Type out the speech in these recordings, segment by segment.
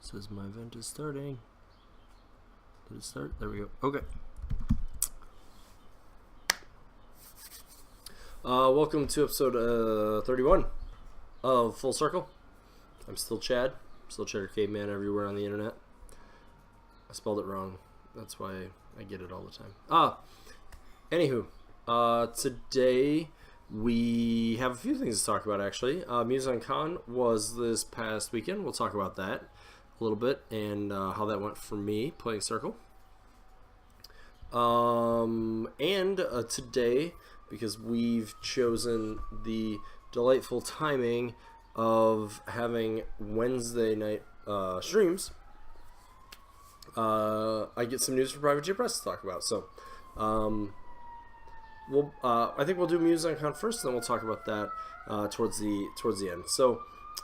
Says my event is starting. Did it start? There we go. Okay. Welcome to episode 31 of Full Circle. I'm still Chad. Still Cheddar Caveman everywhere on the internet. I spelled it wrong. That's why I get it all the time. Anywho, today we have a few things to talk about actually. MuseOnCon was this past weekend. We'll talk about that a little bit and how that went for me playing Circle. Today, because we've chosen the delightful timing of having Wednesday night streams, I get some news for Private J Press to talk about. So, I think we'll do MuseOnCon first, and then we'll talk about that towards the end. So,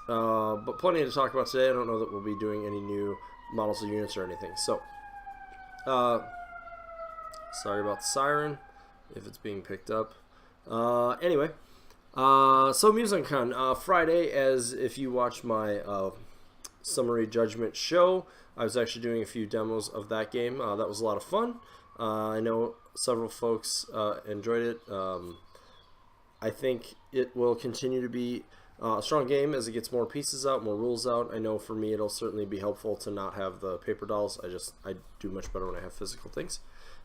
but plenty to talk about today. I don't know that we'll be doing any new models of units or anything. So, sorry about the siren if it's being picked up. Anyway, so MuseOnCon Friday, as if you watch my summary judgment show, I was actually doing a few demos of that game. That was a lot of fun. I know several folks enjoyed it. I think it will continue to be a strong game as it gets more pieces out, more rules out. I know for me it'll certainly be helpful to not have the paper dolls. I do much better when I have physical things.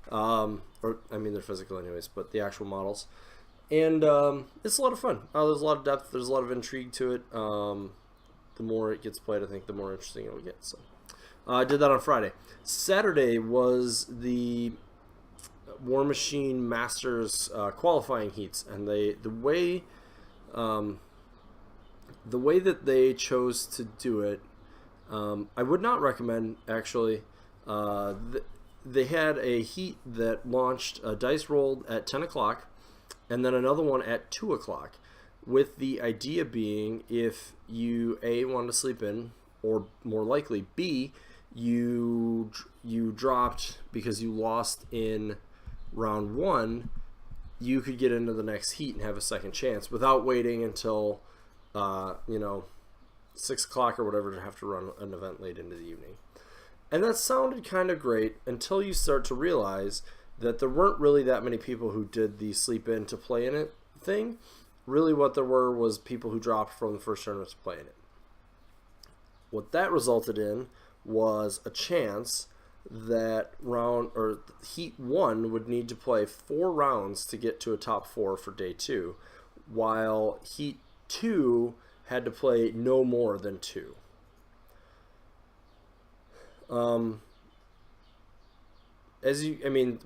They're physical anyways, but the actual models. And it's a lot of fun. There's a lot of depth. There's a lot of intrigue to it. The more it gets played, I think the more interesting it will get. So I did that on Friday. Saturday was the War Machine Masters qualifying heats, and the way that they chose to do it, I would not recommend actually. They had a heat that launched, dice rolled at 10 o'clock, and then another one at 2 o'clock, with the idea being if you A, wanted to sleep in, or more likely B, you dropped because you lost in round 1, you could get into the next heat and have a second chance without waiting until 6 o'clock or whatever to have to run an event late into the evening. And that sounded kind of great until you start to realize that there weren't really that many people who did the sleep in to play in it thing. Really what there were was people who dropped from the first tournament to play in it. What that resulted in was a chance that Heat 1 would need to play 4 rounds to get to a top 4 for day 2, while Heat 2 had to play no more than 2.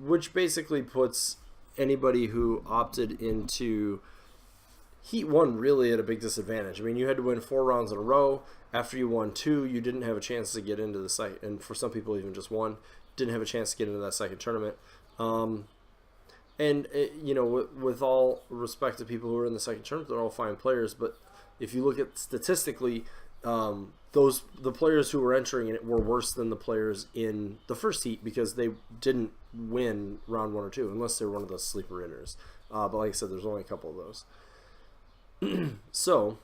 Which basically puts anybody who opted into Heat 1 really at a big disadvantage. I mean, you had to win 4 rounds in a row. After you won 2, you didn't have a chance to get into the second, and for some people even just 1, didn't have a chance to get into that second tournament. With all respect to people who are in the second tournament, they're all fine players, but if you look at statistically, the players who were entering it were worse than the players in the first heat because they didn't win round 1 or 2 unless they were one of the sleeper inners. But like I said, there's only a couple of those. So,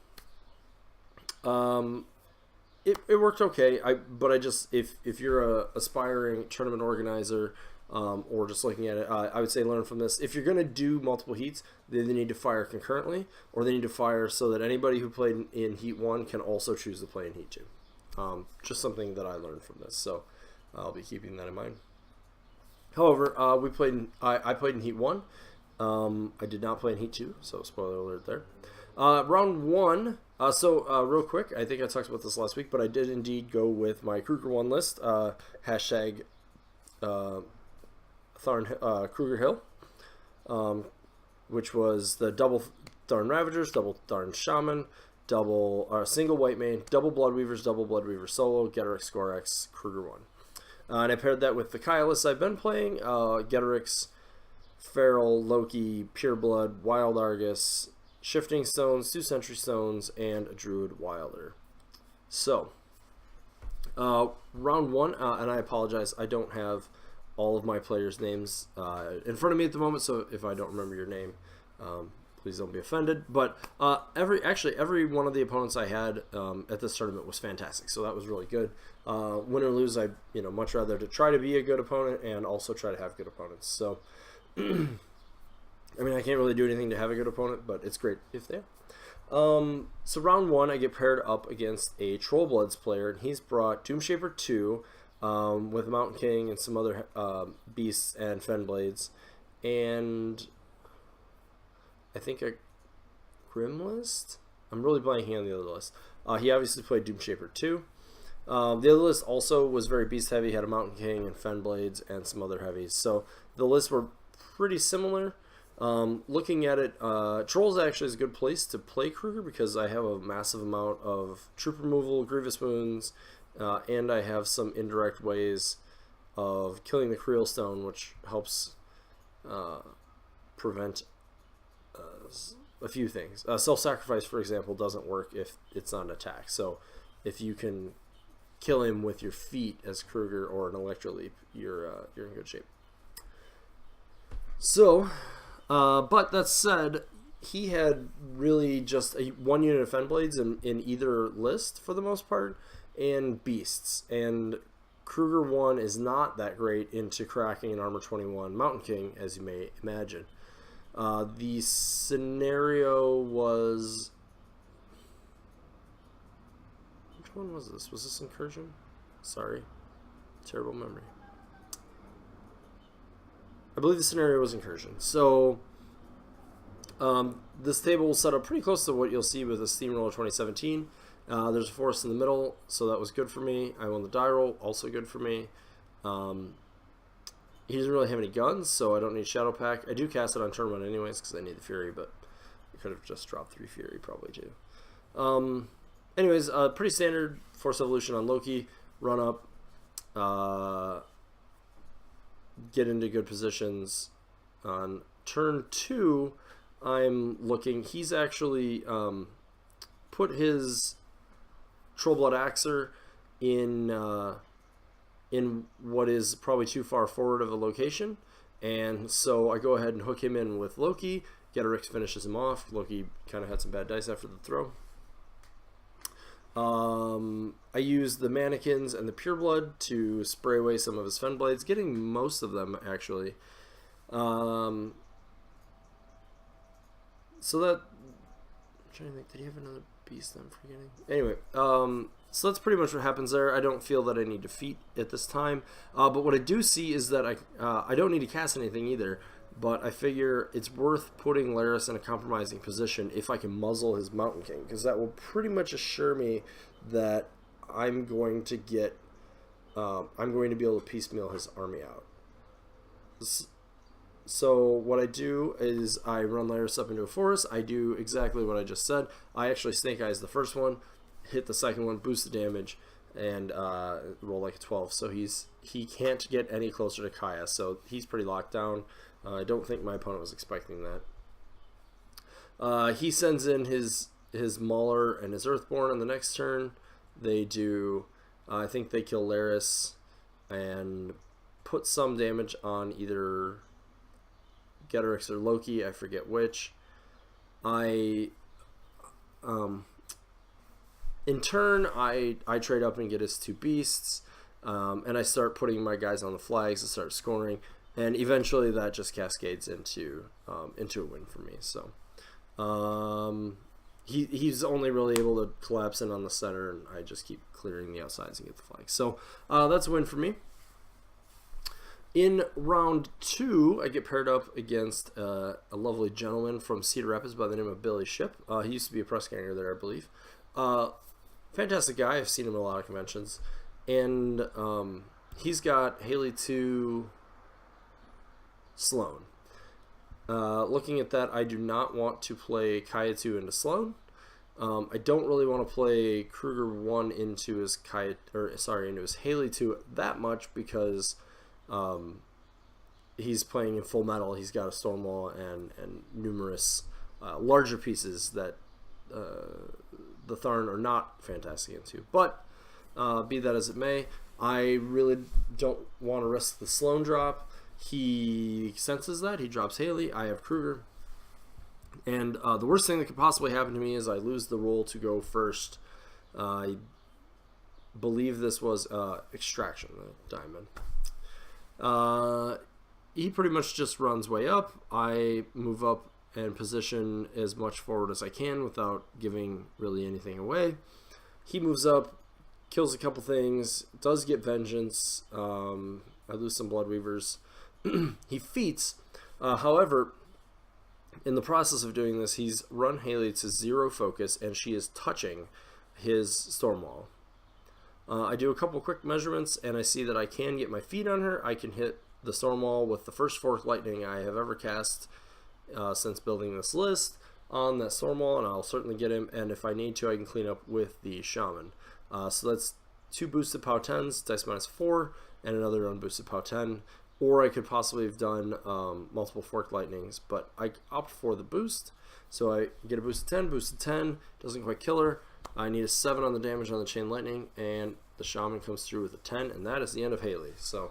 it worked okay. If you're a aspiring tournament organizer, or just looking at it, I would say learn from this. If you're going to do multiple heats, they either need to fire concurrently, or they need to fire so that anybody who played in Heat 1 can also choose to play in Heat 2. Just something that I learned from this, so I'll be keeping that in mind. However, I played in Heat 1. I did not play in Heat 2, so spoiler alert there. Round 1, real quick, I think I talked about this last week, but I did indeed go with my Kruger 1 list, hashtag Kruger Hill, which was the double Tharn Ravagers, double Tharn Shaman, single White Mane, double Bloodweavers, double Bloodweaver Solo, Getterix, Gorex, Kruger 1. And I paired that with the Kaya list I've been playing, Getterix, Feral, Loki, Pureblood, Wild Argus, Shifting Stones, 2 Sentry Stones, and a Druid Wilder. So, round 1, and I apologize, I don't have all of my players' names in front of me at the moment, so if I don't remember your name, please don't be offended. But every one of the opponents I had at this tournament was fantastic, so that was really good. Win or lose, I much rather to try to be a good opponent and also try to have good opponents. So, I mean, I can't really do anything to have a good opponent, but it's great if they are. So round 1, I get paired up against a Trollbloods player, and he's brought Doomshaper 2 with Mountain King and some other beasts and Fenblades, and I think a Grim list? I'm really blanking on the other list. He obviously played Doomshaper 2. The other list also was very beast heavy, had a Mountain King and Fenblades and some other heavies. So the lists were pretty similar. Looking at it, Trolls actually is a good place to play Kruger because I have a massive amount of troop removal, Grievous Wounds, and I have some indirect ways of killing the Creel Stone, which helps prevent a few things. Self-sacrifice, for example, doesn't work if it's not an attack. So if you can kill him with your feet as Kruger or an Electro Leap, you're in good shape. So, but that said, he had really just one unit of Fenblades in either list for the most part, and beasts. And Kruger 1 is not that great into cracking an Armor 21 Mountain King, as you may imagine. The scenario was... Which one was this? Was this Incursion? Sorry. Terrible memory. I believe the scenario was Incursion. So, this table was set up pretty close to what you'll see with a Steamroller 2017. There's a forest in the middle, so that was good for me. I won the die roll, also good for me. He doesn't really have any guns, so I don't need Shadow Pack. I do cast it on turn 1 anyways, because I need the Fury, but I could have just dropped 3 Fury probably too. Anyways, pretty standard Force Evolution on Loki. Run up, get into good positions. On turn 2, I'm looking. He's actually put his Trollblood Axer in what is probably too far forward of a location, and so I go ahead and hook him in with Loki. Getorix finishes him off. Loki kind of had some bad dice after the throw. I use the Mannequins and the Pureblood to spray away some of his Fenblades, getting most of them actually. So that, I'm trying to think, did he have another beast I'm forgetting? Anyway, so that's pretty much what happens there. I don't feel that I need defeat at this time, but what I do see is that I don't need to cast anything either, but I figure it's worth putting Laris in a compromising position if I can muzzle his Mountain King, because that will pretty much assure me that I'm going to get, I'm going to be able to piecemeal his army out. So what I do is I run Laris up into a forest. I do exactly what I just said. I actually Snake Eyes the first one, hit the second one, boost the damage, and roll like a 12. So he can't get any closer to Kaya, so he's pretty locked down. I don't think my opponent was expecting that. He sends in his Mauler and his Earthborn on the next turn. They do, I think they kill Laris and put some damage on either Getorix or Loki, I forget which. In turn, I trade up and get his 2 beasts, and I start putting my guys on the flags and start scoring, and eventually that just cascades into a win for me. So he's only really able to collapse in on the center, and I just keep clearing the outsides and get the flags. So that's a win for me. In round 2, I get paired up against a lovely gentleman from Cedar Rapids by the name of Billy Ship. He used to be a press ganger there, I believe. Fantastic guy. I've seen him at a lot of conventions. And he's got Haley 2 Sloan. Looking at that, I do not want to play Kaya 2 into Sloan. I don't really want to play Kruger 1 into his into his Haley 2 that much because he's playing in full metal. He's got a Stormwall and numerous larger pieces that the Tharn are not fantastic into. But be that as it may, I really don't want to risk the Sloan drop. He senses that. He drops Haley. I have Kruger. And the worst thing that could possibly happen to me is I lose the roll to go first. I believe this was Extraction, the diamond. He pretty much just runs way up. I move up and position as much forward as I can without giving really anything away. He moves up, kills a couple things, does get Vengeance. I lose some Blood Weavers. He feats. However, in the process of doing this, he's run Haley to 0 focus, and she is touching his Storm Wall. I do a couple quick measurements, and I see that I can get my feet on her. I can hit the Storm Wall with the first Forked Lightning I have ever cast since building this list on that Storm Wall, and I'll certainly get him. And if I need to, I can clean up with the Shaman. So that's 2 boosted POW 10s, dice -4, and another unboosted POW 10. Or I could possibly have done multiple Forked Lightnings, but I opt for the boost. So I get a boosted 10, doesn't quite kill her. I need a 7 on the damage on the Chain Lightning, and the Shaman comes through with a 10, and that is the end of Haley. So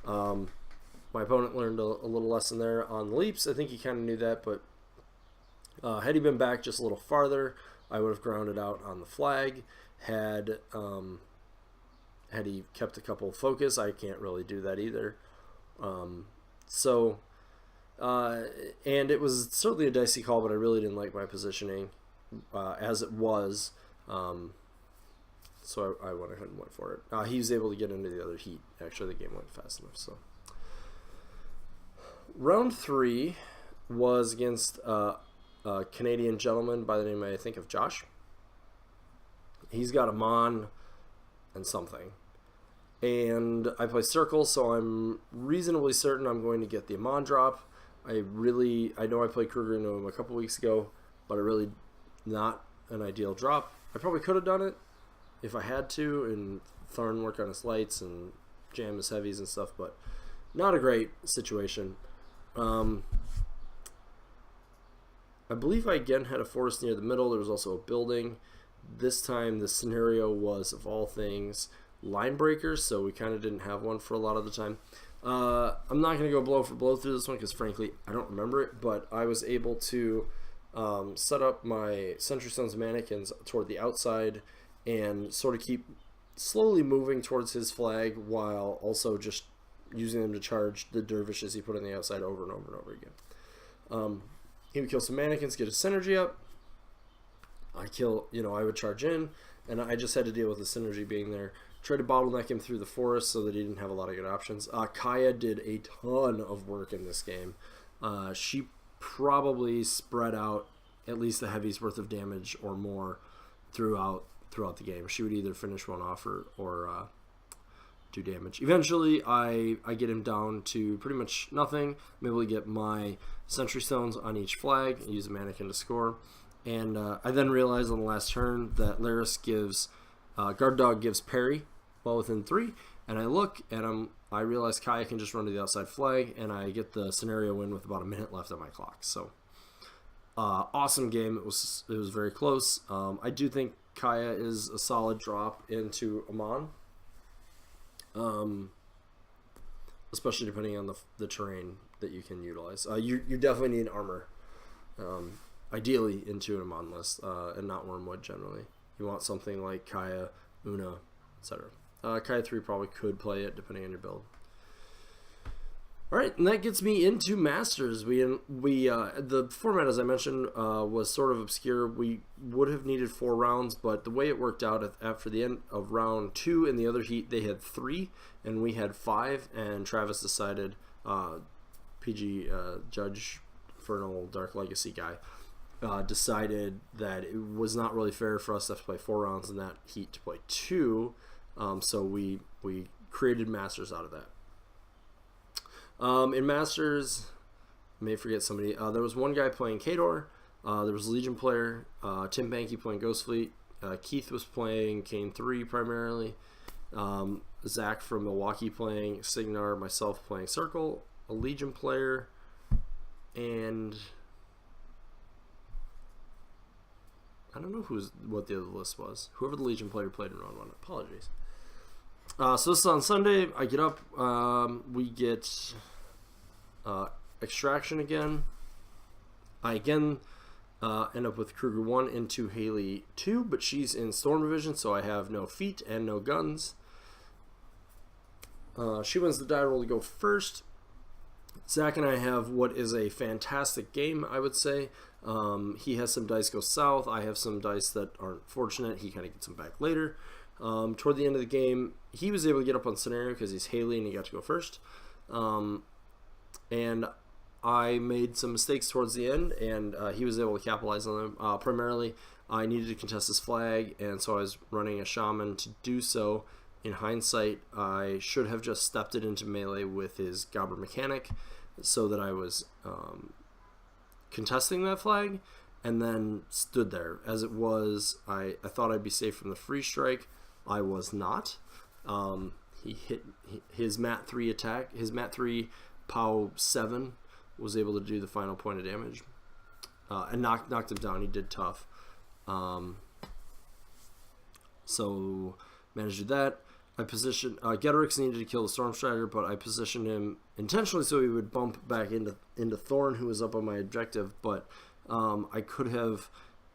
my opponent learned a little lesson there on the leaps. I think he kind of knew that, but had he been back just a little farther, I would have grounded out on the flag. Had he kept a couple focus, I can't really do that either. And it was certainly a dicey call, but I really didn't like my positioning as it was. So I went ahead and went for it. He was able to get into the other heat. Actually, the game went fast enough. So round 3 was against a Canadian gentleman by the name, I think, of Josh. He's got a Mon and something. And I play Circle, so I'm reasonably certain I'm going to get the Amon drop. I know I played Kruger into him a couple weeks ago, but really not an ideal drop. I probably could have done it if I had to, and Tharn work on his lights and jam his heavies and stuff, but not a great situation. I believe I again had a forest near the middle. There was also a building. This time the scenario was, of all things, line breakers, so we kind of didn't have one for a lot of the time. I'm not going to go blow for blow through this one because frankly I don't remember it, but I was able to set up my Sentry Stone's mannequins toward the outside and sort of keep slowly moving towards his flag while also just using them to charge the dervishes he put on the outside over and over and over again. He would kill some mannequins, get his synergy up. I would charge in, and I just had to deal with the synergy being there. Try to bottleneck him through the forest so that he didn't have a lot of good options. Kaya did a ton of work in this game. She probably spread out at least the heavy's worth of damage or more throughout the game. She would either finish one off or do damage. Eventually, I get him down to pretty much nothing. I'm able to get my Sentry Stones on each flag and use a mannequin to score. And I then realized on the last turn that Laris gives Guard Dog gives parry while within 3, and I look and I realize Kaya can just run to the outside flag, and I get the scenario win with about a minute left on my clock. So awesome game. It was very close. I do think Kaya is a solid drop into Amon, especially depending on the terrain that you can utilize. You definitely need armor, ideally into an Amon list, and not Wormwood generally. You want something like Kaya, Una, etc. Kaya 3 probably could play it depending on your build. Alright, and that gets me into Masters. The format, as I mentioned, was sort of obscure. We would have needed 4 rounds, but the way it worked out after the end of round 2 in the other heat, they had 3, and we had 5, and Travis decided, PG Judge Infernal Dark Legacy guy, decided that it was not really fair for us to have to play 4 rounds in that heat to play 2, so we created Masters out of that. In Masters, I may forget somebody. There was one guy playing Kador. There was a Legion player. Tim Banky playing Ghost Fleet. Keith was playing Kane 3 primarily. Zach from Milwaukee playing Signar. Myself playing Circle. A Legion player. And I don't know what the other list was. Whoever the Legion player played in round 1. Apologies. So this is on Sunday. I get up. We get Extraction again. I again End up with Kruger 1 into Haley 2, but she's in Storm Division, so I have no feet and no guns. She wins the die roll to go first. Zach and I have what is a fantastic game, I would say. He has some dice go south. I have some dice that aren't fortunate. He kind of gets them back later. Toward the end of the game, he was able to get up on scenario because he's Haley and he got to go first. And I made some mistakes towards the end, and he was able to capitalize on them. Primarily, I needed to contest his flag, and so I was running a shaman to do so. In hindsight, I should have just stepped it into melee with his Gobber Mechanic so that I was contesting that flag, and then stood there. As it was, I thought I'd be safe from the free strike. I was not. He hit his Mat 3 attack. His Mat 3 POW 7 was able to do the final point of damage. And knocked him down. He did tough. So managed to do that. I positioned Getorix needed to kill the Storm Strider, but I positioned him intentionally so he would bump back into Thorn, who was up on my objective. But I could have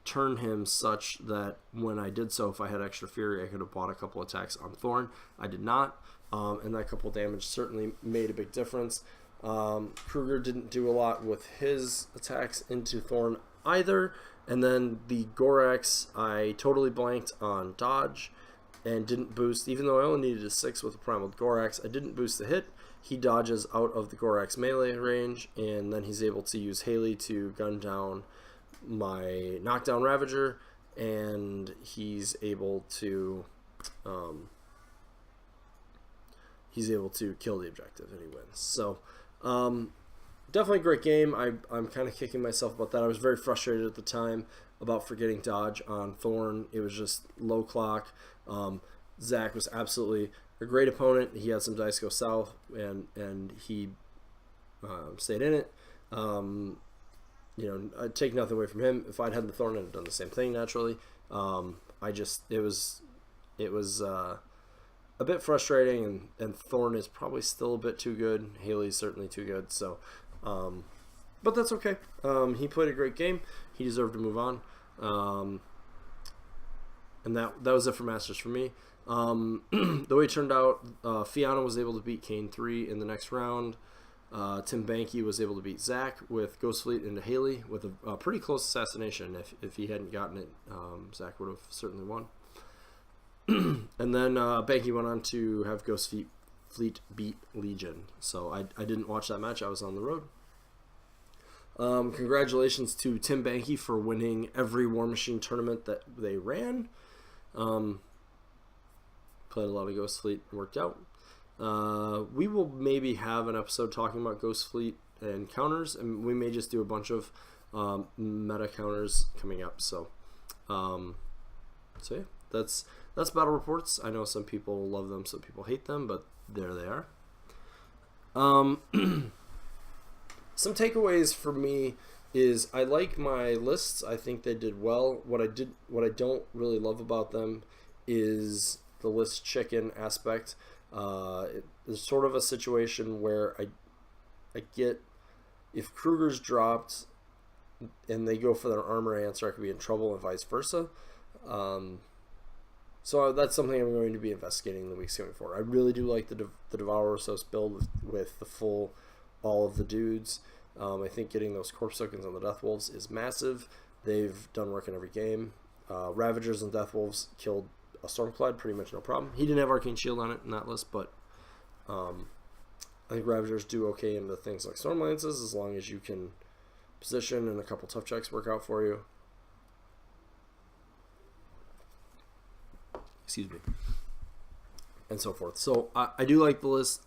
turned him such that when I did so, if I had extra fury, I could have bought a couple attacks on Thorn. I did not, and that couple damage certainly made a big difference. Kruger didn't do a lot with his attacks into Thorn either, and then the Gorax, I totally blanked on dodge and didn't boost, even though I only needed a 6 with a Primal Gorax. I didn't boost the hit. He dodges out of the Gorax melee range, and then he's able to use Haley to gun down my Knockdown Ravager, and he's able to kill the objective, and he wins. So definitely a great game. I'm kind of kicking myself about that. I was very frustrated at the time about forgetting dodge on Thorn. It was just low clock. Zach was absolutely a great opponent. He had some dice go south, and he stayed in it. I'd take nothing away from him. If I'd had the Thorn, I'd have done the same thing naturally. It was a bit frustrating, and Thorn is probably still a bit too good. Haley's certainly too good. So, but that's okay. He played a great game. He deserved to move on. And that was it for Masters for me. The way it turned out, Fiona was able to beat Kane 3 in the next round. Tim Banky was able to beat Zach with Ghost Fleet into Haley with a pretty close assassination. If he hadn't gotten it, Zach would have certainly won. And then Banky went on to have Ghost Fleet beat Legion. So I didn't watch that match. I was on the road. Congratulations to Tim Banky for winning every War Machine tournament that they ran. Played a lot of Ghost Fleet and worked out. We will maybe have an episode talking about Ghost Fleet and counters, and we may just do a bunch of meta counters coming up. So yeah, that's battle reports. I know some people love them, some people hate them, but there they are. Some takeaways for me is I like my lists. I think they did well. What I don't really love about them is the list chicken aspect. There's sort of a situation where I get, if Kruger's dropped and they go for their armor answer, I could be in trouble, and vice versa. So that's something I'm going to be investigating in the weeks coming forward. I really do like the Devourer Sos build with the full, all of the dudes. I think getting those corpse tokens on the Death Wolves is massive. They've done work in every game. Ravagers and Death Wolves killed a Stormclad pretty much no problem. He didn't have Arcane Shield on it in that list, but I think Ravagers do okay into things like Storm Lances as long as you can position and a couple tough checks work out for you. Excuse me. And so forth. So I do like the list.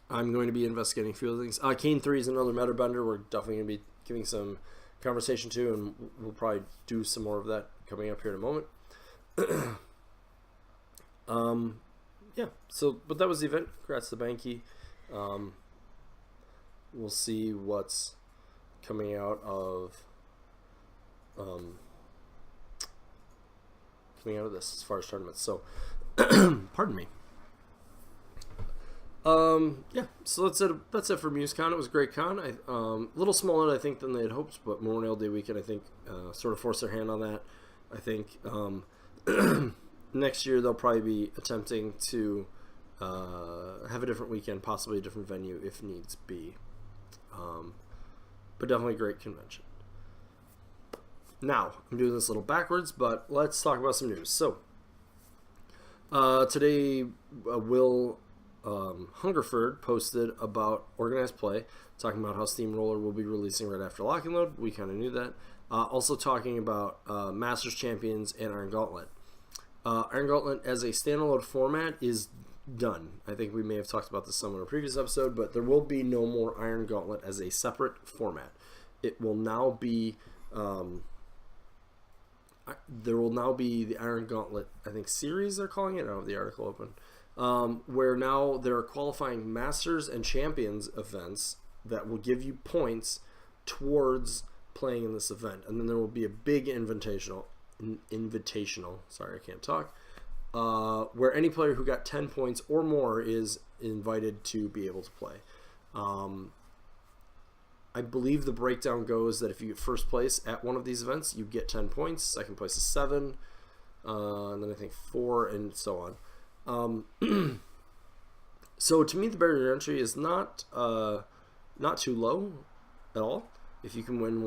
I'm going to be investigating a few other things. Kane 3 is another meta bender we're definitely going to be giving some conversation to, and we'll probably do some more of that coming up here in a moment. Yeah, so, but that was the event. Congrats to Banky. We'll see what's coming out of this as far as tournaments. So, pardon me. Yeah, so that's it for MuseCon. It was a great con. A little smaller, I think, than they had hoped, but Memorial Day weekend, I think, sort of forced their hand on that. I think next year they'll probably be attempting to have a different weekend, possibly a different venue if needs be. But definitely a great convention. Now, I'm doing this a little backwards, but let's talk about some news. So, today, Will Hungerford posted about organized play, talking about how Steamroller will be releasing right after Lock and Load. We kind of knew that. Also talking about Masters Champions and Iron Gauntlet. Iron Gauntlet as a standalone format is done. I think we may have talked about this some in a previous episode, but there will be no more Iron Gauntlet as a separate format. It will now be there will now be the Iron Gauntlet, I think, series they're calling it. I don't have the article open. Where now there are qualifying Masters and Champions events that will give you points towards playing in this event. And then there will be a big invitational, sorry, I can't talk, where any player who got 10 points or more is invited to be able to play. I believe the breakdown goes that if you get first place at one of these events, you get 10 points. Second place is 7, and then I think 4, and so on. So to me, the barrier to entry is not too low at all. If you can win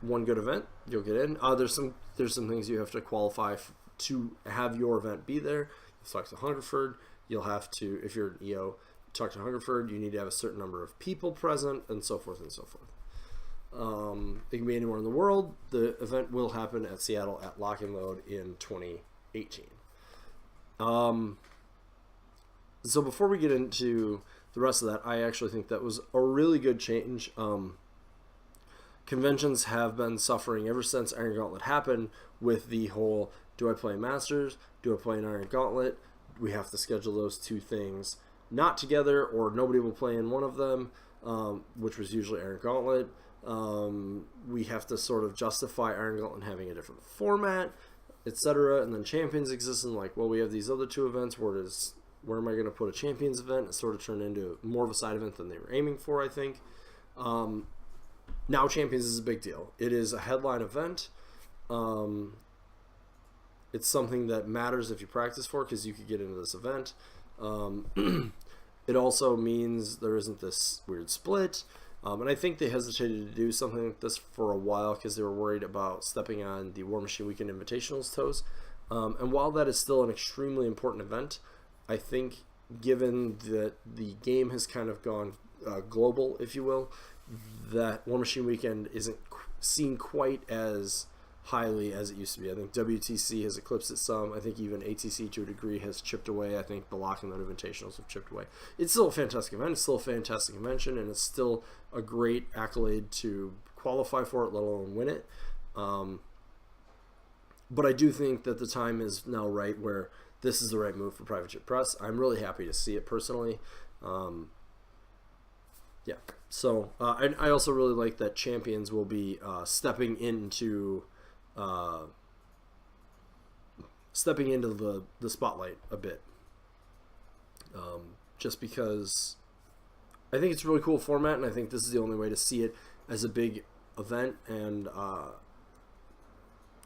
one good event, you'll get in. There's some things you have to qualify to have your event be there. You talk to Hungerford. You'll have to, if you're an EO, talk to Hungerford. You need to have a certain number of people present, and so forth and so forth. It can be anywhere in the world. The event will happen at Seattle at Lock and Load in 2018. So before we get into the rest of that, I actually think that was a really good change. Conventions have been suffering ever since Iron Gauntlet happened with the whole, do I play Masters? Do I play an Iron Gauntlet? We have to schedule those two things not together, or nobody will play in one of them, which was usually Iron Gauntlet. We have to sort of justify Iron Gauntlet having a different format, etc. And then Champions exists, and like, well, we have these other two events. Where am I going to put a Champions event? It sort of turned into more of a side event than they were aiming for, I think. Now Champions is a big deal. It is a headline event. It's something that matters if you practice for, because you could get into this event. It also means there isn't this weird split. And I think they hesitated to do something like this for a while because they were worried about stepping on the War Machine Weekend Invitational's toes. And while that is still an extremely important event, I think given that the game has kind of gone global, if you will, that War Machine Weekend isn't seen quite as highly as it used to be. I think WTC has eclipsed it some. I think even ATC to a degree has chipped away. I think the Lock and Load Invitationals have chipped away. It's still a fantastic event. It's still a fantastic convention, and it's still a great accolade to qualify for it, let alone win it. But I do think that the time is now right where this is the right move for Private Jet Press. I'm really happy to see it personally. Yeah. So I also really like that Champions will be stepping into the spotlight a bit. Just because I think it's a really cool format, and I think this is the only way to see it as a big event. And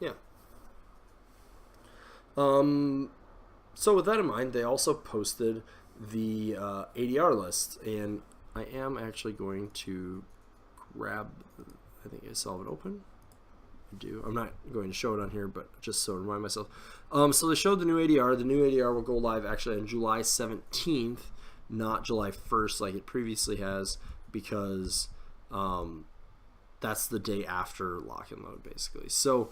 yeah. So with that in mind, they also posted the ADR list, and I am actually going to grab, I think I still have it open. I do. I'm not going to show it on here, but just so I remind myself. So they showed the new ADR. The new ADR will go live actually on July 17th, not July 1st like it previously has, because that's the day after Lock and Load, basically. So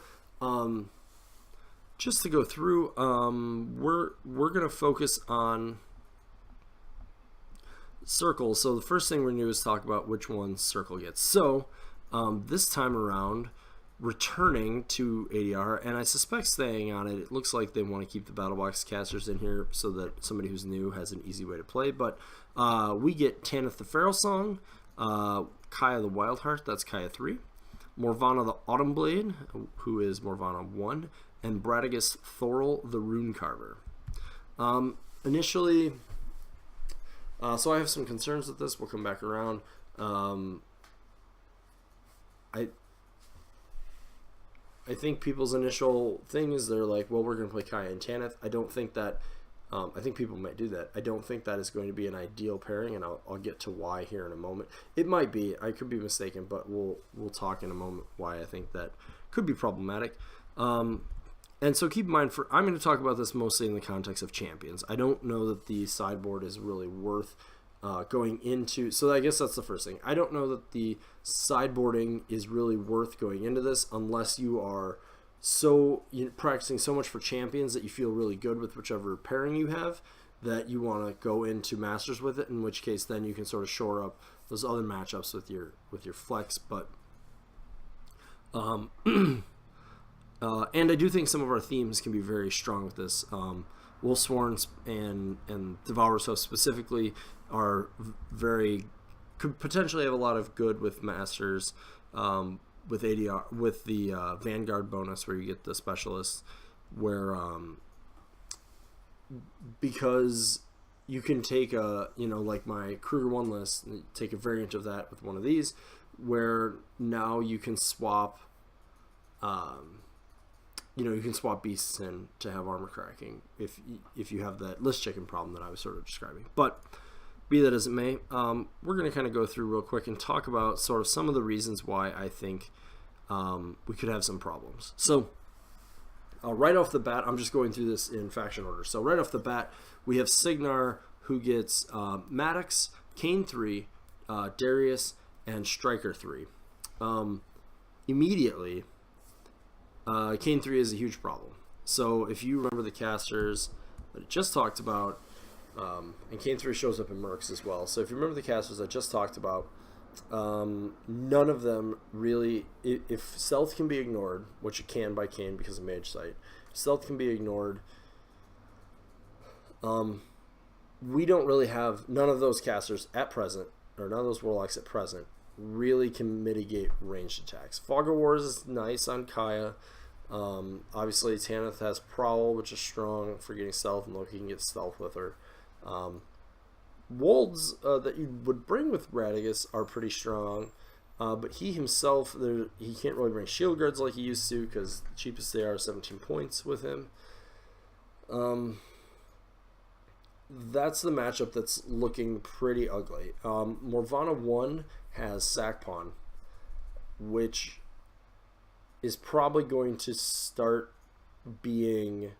just to go through, we're going to focus on circles. So the first thing we're going to do is talk about which one circle gets. So this time around, returning to ADR, and I suspect staying on it, it looks like they want to keep the battle box casters in here so that somebody who's new has an easy way to play. But we get Tanith the Feral Song, Kaya the Wildheart, that's Kaya 3, Morvana the Autumn Blade, who is Morvana 1, and Bradagus Thorol the Rune Carver. Initially, So I have some concerns with this. We'll come back around. I think people's initial thing is they're like, well, we're going to play Kaya and Tanith. I don't think that. I think people might do that. I don't think that is going to be an ideal pairing, and I'll get to why here in a moment. It might be. I could be mistaken, but we'll talk in a moment why I think that could be problematic. And so keep in mind, I'm going to talk about this mostly in the context of champions. I don't know that the sideboard is really worth going into. So I guess that's the first thing. I don't know that the sideboarding is really worth going into this unless you are practicing so much for champions that you feel really good with whichever pairing you have that you want to go into Masters with it, in which case then you can sort of shore up those other matchups with your flex. But and I do think some of our themes can be very strong with this. Wolfsworn and Devourer's Host specifically are could potentially have a lot of good with Masters. With ADR, with the Vanguard bonus where you get the specialists, where because you can take like my Kruger 1 list, take a variant of that with one of these, where now you can swap you can swap beasts in to have armor cracking if you have that list chicken problem that I was sort of describing. But be that as it may, we're going to kind of go through real quick and talk about sort of some of the reasons why I think we could have some problems. So right off the bat, I'm just going through this in faction order. So right off the bat, we have Signar, who gets Maddox, Kane 3, Darius, and Striker 3. Immediately, Kane 3 is a huge problem. So if you remember the casters that I just talked about, and Kane 3 shows up in Mercs as well. So if you remember the casters I just talked about, none of them really, if stealth can be ignored, which it can by Kane because of Mage Sight, stealth can be ignored. We don't really have, none of those casters at present, or none of those Warlocks at present, really can mitigate ranged attacks. Fog of Wars is nice on Kaya. Obviously Tanith has Prowl, which is strong for getting stealth, and Loki can get stealth with her. Wolds that you would bring with Radagast are pretty strong, but he himself, he can't really bring shield guards like he used to because the cheapest they are 17 points with him. That's the matchup that's looking pretty ugly. Morvana 1 has Sackpawn, which is probably going to start being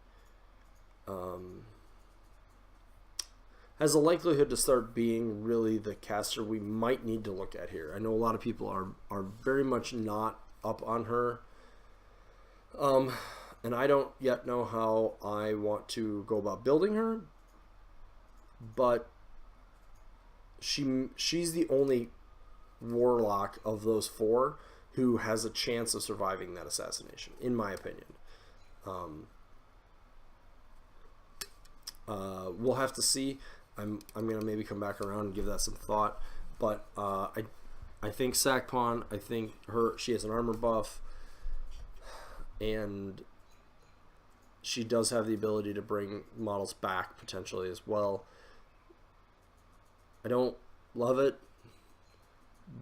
has a likelihood to start being really the caster we might need to look at here. I know a lot of people are very much not up on her, and I don't yet know how I want to go about building her, but she's the only Warlock of those four who has a chance of surviving that assassination, in my opinion. We'll have to see. I'm gonna maybe come back around and give that some thought, but I think Sackpawn, I think she has an armor buff, and she does have the ability to bring models back potentially as well. I don't love it,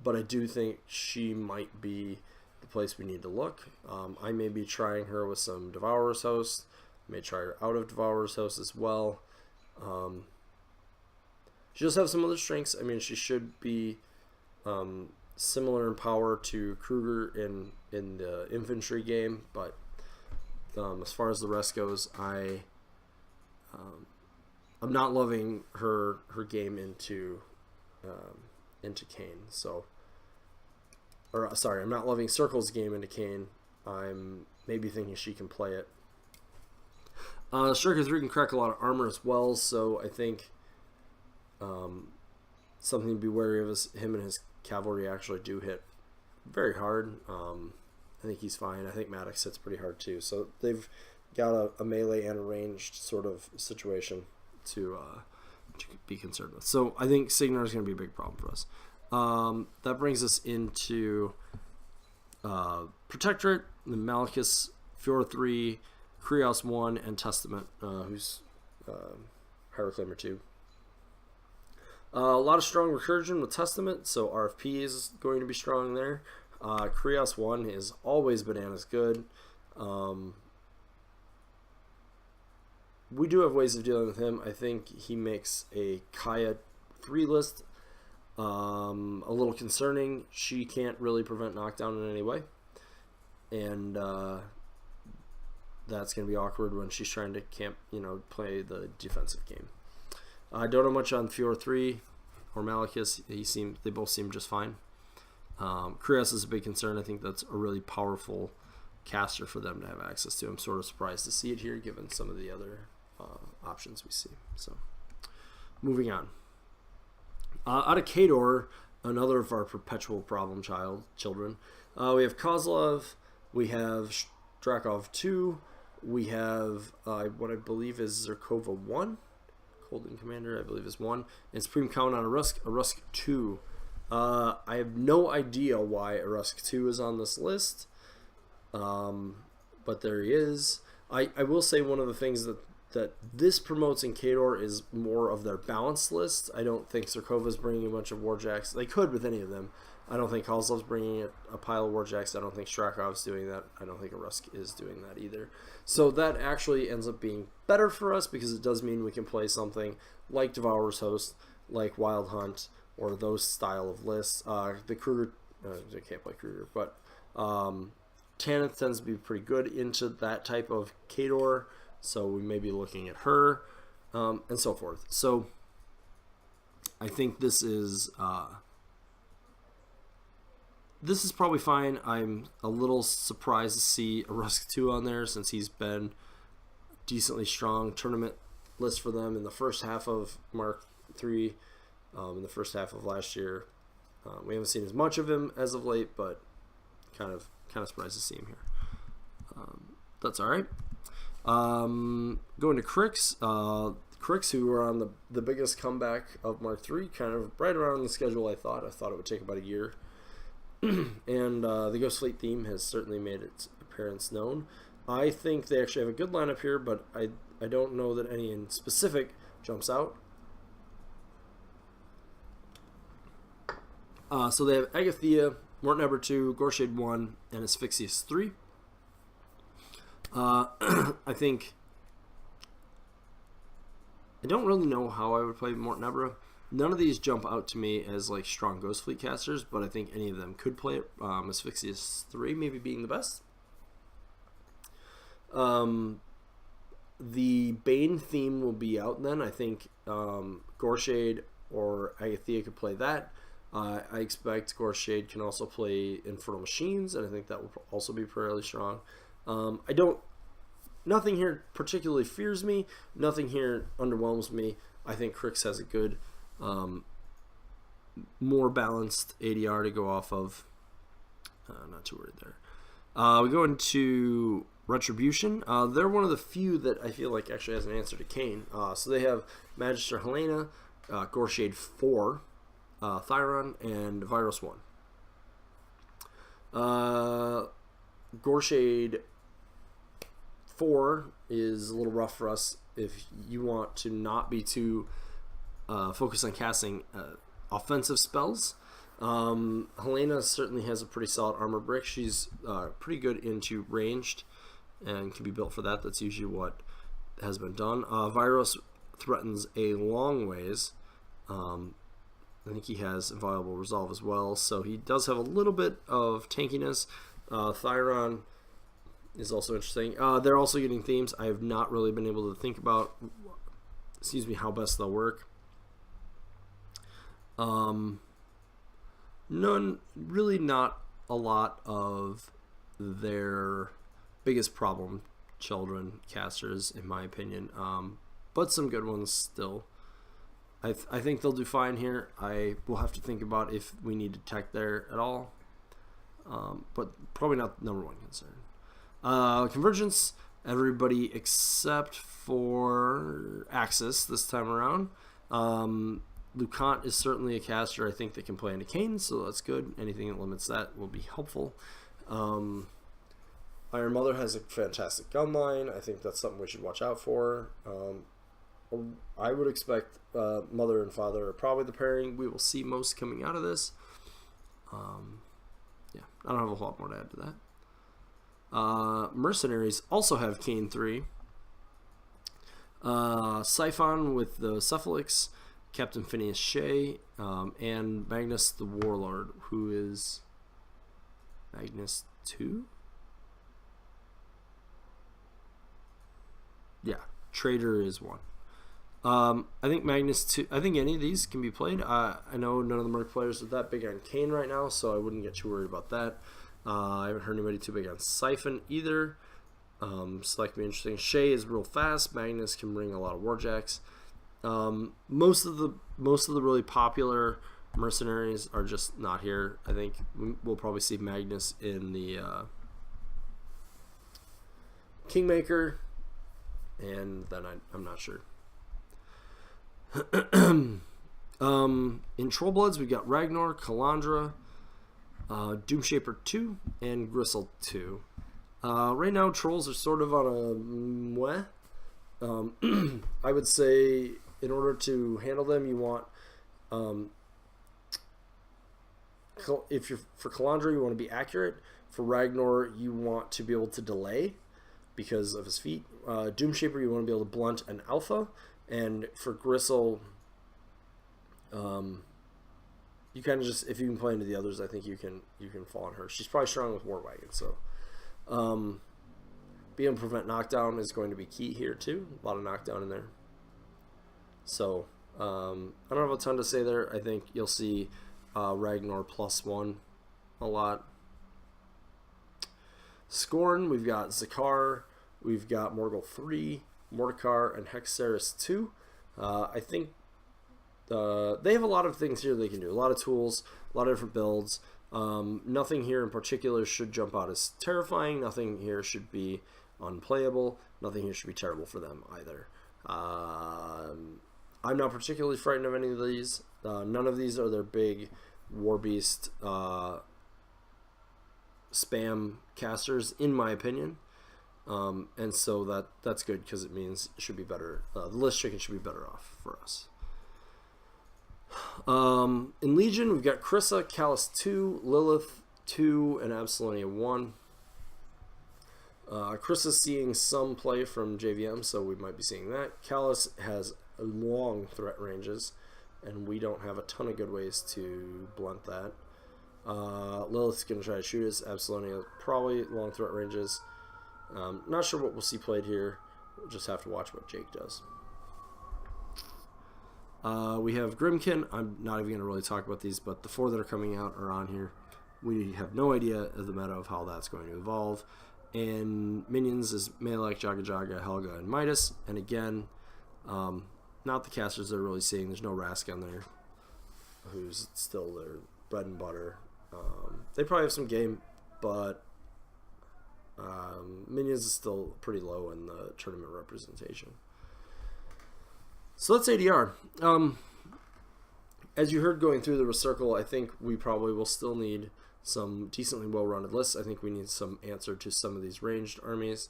but I do think she might be the place we need to look. I may be trying her with some Devourer's Host. I may try her out of Devourer's Host as well. She does have some other strengths. I mean, she should be similar in power to Kruger in the infantry game, but as far as the rest goes, I'm not loving her game into Kane. So, or sorry, I'm not loving Circle's game into Kane. I'm maybe thinking she can play it. Striker 3 can crack a lot of armor as well, so I think something to be wary of is him and his cavalry actually do hit very hard. I think he's fine. I think Maddox hits pretty hard too. So they've got a melee and a ranged sort of situation to be concerned with. So I think Signar is going to be a big problem for us. That brings us into Protectorate, the Malachus, Fjord 3, Krios 1, and Testament, who's Hieroclaimer 2. A lot of strong recursion with Testament, so RFP is going to be strong there. Krios 1 is always bananas good. We do have ways of dealing with him. I think he makes a Kaya 3 list a little concerning. She can't really prevent knockdown in any way. And that's going to be awkward when she's trying to play the defensive game. I don't know much on Fior 3 or Malachus. They both seem just fine. Krios is a big concern. I think that's a really powerful caster for them to have access to. I'm sort of surprised to see it here given some of the other options we see. So, moving on. Out of Khador, another of our perpetual problem children, we have Kozlov, we have Strakov 2, we have what I believe is Zerkova 1, Holding Commander, I believe is 1, and Supreme Count on a Rusk 2. I have no idea why a Rusk 2 is on this list, but there he is. I will say one of the things that this promotes in Khador is more of their balanced list. I don't think Zerkova's bringing a bunch of Warjacks. They could with any of them. I don't think Kozlov's bringing a pile of Warjacks. I don't think Strakov's doing that. I don't think a Rusk is doing that either. So that actually ends up being better for us because it does mean we can play something like Devourer's Host, like Wild Hunt, or those style of lists. The Kruger, I can't play Kruger, but Tanith tends to be pretty good into that type of Khador. So we may be looking at her, and so forth. So I think this is probably fine. I'm a little surprised to see a Rusk 2 on there since he's been decently strong tournament list for them in the first half of Mark 3, in the first half of last year. We haven't seen as much of him as of late, but kind of surprised to see him here. That's all right. Going to Crix. Crix, who were on the biggest comeback of Mark III, kind of right around the schedule I thought. I thought it would take about a year. And the Ghost Fleet theme has certainly made its appearance known. I think they actually have a good lineup here, but I don't know that any in specific jumps out. So they have Agathea, Morton Eber 2, Gorshade 1, and Asphyxius 3. I think I don't really know how I would play Morton Ebra. None of these jump out to me as like strong Ghost Fleet casters, but I think any of them could play it. Asphyxius 3 maybe being the best. The Bane theme will be out then. I think Gorshade or Agathea could play that. I expect Gorshade can also play Infernal Machines, and I think that will also be fairly strong. Nothing here particularly fears me. Nothing here underwhelms me. I think Crix has a good, more balanced ADR to go off of. Not too worried there. We go into Retribution. They're one of the few that I feel like actually has an answer to Kane. So they have Magister Helena, Gorshade 4, Thyron, and Virus 1. Gorshade 4 is a little rough for us if you want to not be too focused on casting offensive spells. Helena certainly has a pretty solid armor brick. She's pretty good into ranged and can be built for that. That's usually what has been done. Virus threatens a long ways. I think he has Inviolable Resolve as well, so he does have a little bit of tankiness. Thyron is also interesting. They're also getting themes. I have not really been able to think about, how best they'll work. Really not a lot of their biggest problem children casters, in my opinion, but some good ones still. I think they'll do fine here. I will have to think about if we need to tech there at all, but probably not number one concern. Convergence, everybody except for Axis this time around. Lucant is certainly a caster I think that can play into Kane, so that's good. Anything that limits that will be helpful. Iron Mother has a fantastic gun line. I think that's something we should watch out for. I would expect mother and father are probably the pairing we will see most coming out of this. Yeah, I don't have a whole lot more to add to that. Mercenaries also have Kane 3. Siphon with the Cephalix, Captain Phineas Shea, and Magnus the Warlord, who is Magnus 2? Yeah, Trader is 1. I think Magnus 2, I think any of these can be played. I know none of the Merc players are that big on Kane right now, so I wouldn't get too worried about that. I haven't heard anybody too big on Siphon either. So that could be interesting. Shea is real fast. Magnus can bring a lot of warjacks. Most of the really popular mercenaries are just not here. I think we'll probably see Magnus in the Kingmaker, and then I'm not sure. In Trollbloods, we've got Ragnar, Kalandra, Doomshaper 2, and Gristle 2. Right now, Trolls are sort of on a meh. I would say in order to handle them, you want, if you're for Kalandra, you want to be accurate. For Ragnar, you want to be able to delay because of his feet. Doomshaper, you want to be able to blunt an alpha. And for Gristle, you kind of just, if you can play into the others, I think you can fall on her. She's probably strong with War Wagon, so being able to prevent knockdown is going to be key here too. A lot of knockdown in there. So I don't have a ton to say there. I think you'll see Ragnar +1 a lot. Scorn, we've got Zakar, we've got Morgul 3, Mordekar, and Hexeris 2. I think they have a lot of things here they can do. A lot of tools, a lot of different builds. Nothing here in particular should jump out as terrifying. Nothing here should be unplayable. Nothing here should be terrible for them either. I'm not particularly frightened of any of these. None of these are their big War Beast spam casters, in my opinion. And so that's good because it means it should be better. The list chicken should be better off for us. In Legion, we've got Krissa, Callus 2, Lilith 2, and Absalonia 1. Krissa's seeing some play from JVM, so we might be seeing that. Callus has long threat ranges, and we don't have a ton of good ways to blunt that. Lilith's going to try to shoot us. Absalonia probably long threat ranges. Not sure what we'll see played here. We'll just have to watch what Jake does. We have Grimkin. I'm not even going to really talk about these, but the 4 that are coming out are on here. We have no idea of the meta of how that's going to evolve. And Minions is Malek, Jaga Jaga, Helga, and Midas. And again, not the casters they're really seeing. There's no Rask on there, who's still their bread and butter. They probably have some game, but Minions is still pretty low in the tournament representation. So that's ADR. As you heard going through the Recircle, I think we probably will still need some decently well-rounded lists. I think we need some answer to some of these ranged armies.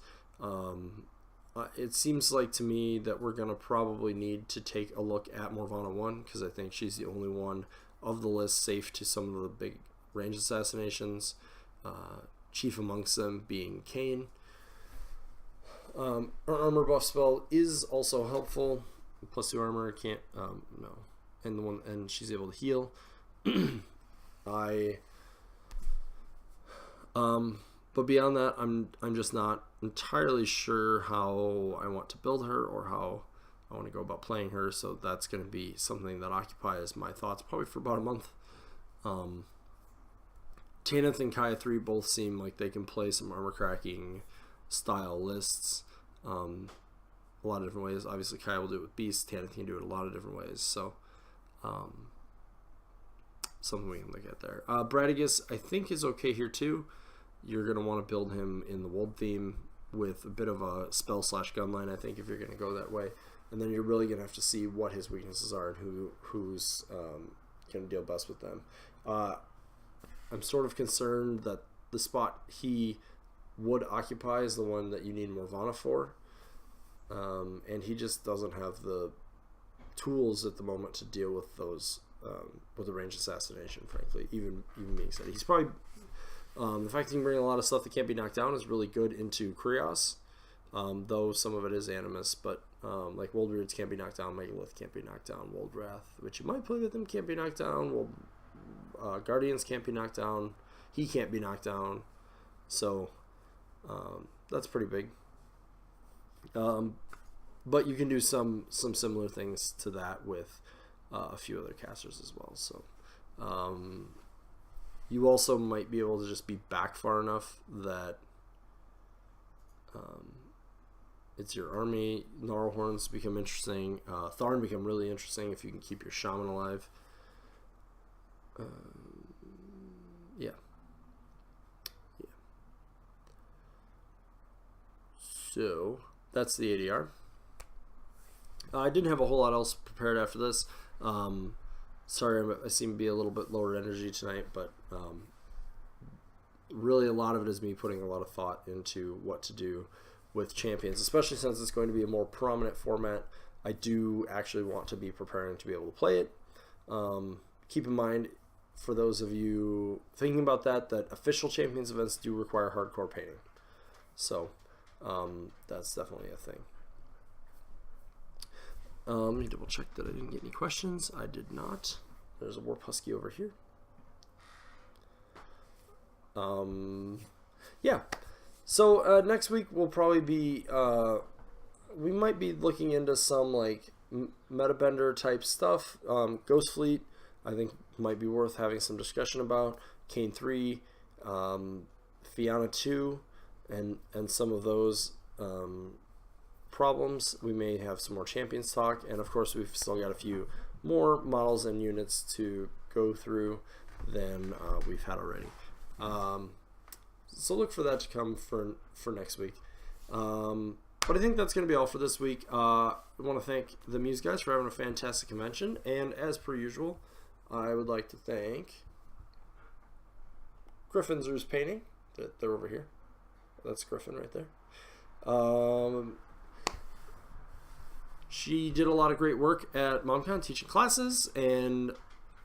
It seems like to me that we're going to probably need to take a look at Morvana 1, because I think she's the only one of the list safe to some of the big range assassinations. Chief amongst them being Kane. Our armor buff spell is also helpful. +2 armor, can't no, and she's able to heal. But beyond that, I'm just not entirely sure how I want to build her or how I want to go about playing her. So that's going to be something that occupies my thoughts probably for about a month. Tanith and Kaya 3 both seem like they can play some armor cracking style lists. A lot of different ways. Obviously, Kaya will do it with Beast. Tanith can do it a lot of different ways. So, something we can look at there. Bradigus, I think, is okay here too. You're going to want to build him in the Wold theme with a bit of a spell/gunline, I think, if you're going to go that way. And then you're really going to have to see what his weaknesses are and who's going to deal best with them. I'm sort of concerned that the spot he would occupy is the one that you need Morvana for. and he just doesn't have the tools at the moment to deal with those with the range assassination. Frankly, even being said, he's probably the fact that he can bring a lot of stuff that can't be knocked down is really good into Krios, though some of it is Animus. But like Woldreads can't be knocked down, Megalith can't be knocked down, Woldrath, which you might play with him, can't be knocked down. Guardians can't be knocked down. He can't be knocked down. So that's pretty big. But you can do some similar things to that with a few other casters as well. So you also might be able to just be back far enough that it's your army. Gnarlhorns become interesting. Tharn become really interesting if you can keep your Shaman alive. Yeah. So that's the ADR. I didn't have a whole lot else prepared after this. Sorry, I seem to be a little bit lower energy tonight, but really a lot of it is me putting a lot of thought into what to do with champions, especially since it's going to be a more prominent format. I do actually want to be preparing to be able to play it. Keep in mind, for those of you thinking about that official champions events do require hardcore painting. So that's definitely a thing. Let me double check that I didn't get any questions. I did not. There's a Warp Husky over here. Yeah. So next week we'll probably be we might be looking into some like metabender type stuff. Ghost Fleet, I think, might be worth having some discussion about. Kane 3, Fianna 2, and some of those problems. We may have some more champions talk, and of course we've still got a few more models and units to go through than we've had already. So look for that to come for next week. But I think that's going to be all for this week. I want to thank the Muse guys for having a fantastic convention, and as per usual, I would like to thank Griffin's Roost Painting. They're over here. That's Griffin right there. She did a lot of great work at MuseOnCon teaching classes and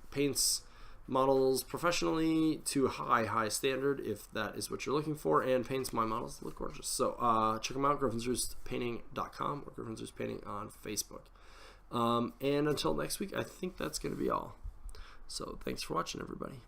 paints models professionally to high standard, if that is what you're looking for, and paints my models to look gorgeous. So check them out, griffinsroostpainting.com or Griffin's Roost Painting on Facebook. And until next week, I think that's going to be all. So thanks for watching, everybody.